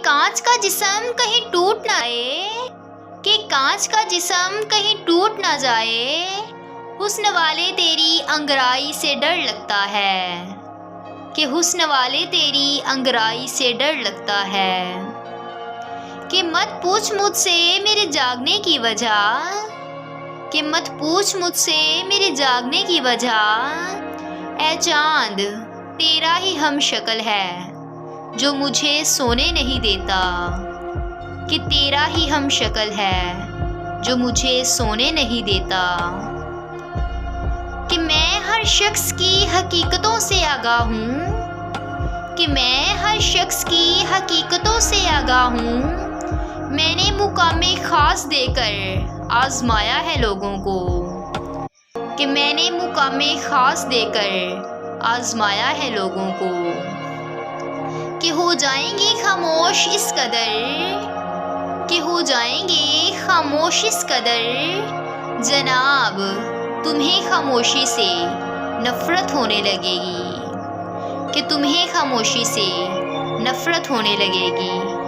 कांच का जिस्म कहीं टूट ना जाए, कि कांच का जिस्म कहीं टूट ना जाए। हुस्न वाले तेरी अंगड़ाई से डर लगता है, कि हुस्न वाले तेरी अंगड़ाई से डर लगता है। कि मत पूछ मुझसे मेरे जागने की वजह, कि मत पूछ मुझसे मेरे जागने की वजह। ऐ चांद तेरा ही हम शक्ल है जो मुझे सोने नहीं देता, कि तेरा ही हम शक्ल है जो मुझे सोने नहीं देता। कि मैं हर शख्स की हकीकतों से आगाह हूँ, कि मैं हर शख्स की हकीकतों से आगाह हूँ। मैंने मुकामे ख़ास देकर आज़माया है लोगों को, कि मैंने मुकामे ख़ास देकर आज़माया है लोगों को। कि हो जाएंगे खामोश इस कदर, कि हो जाएंगे खामोश इस कदर। जनाब तुम्हें खामोशी से नफ़रत होने लगेगी, कि तुम्हें खामोशी से नफ़रत होने लगेगी।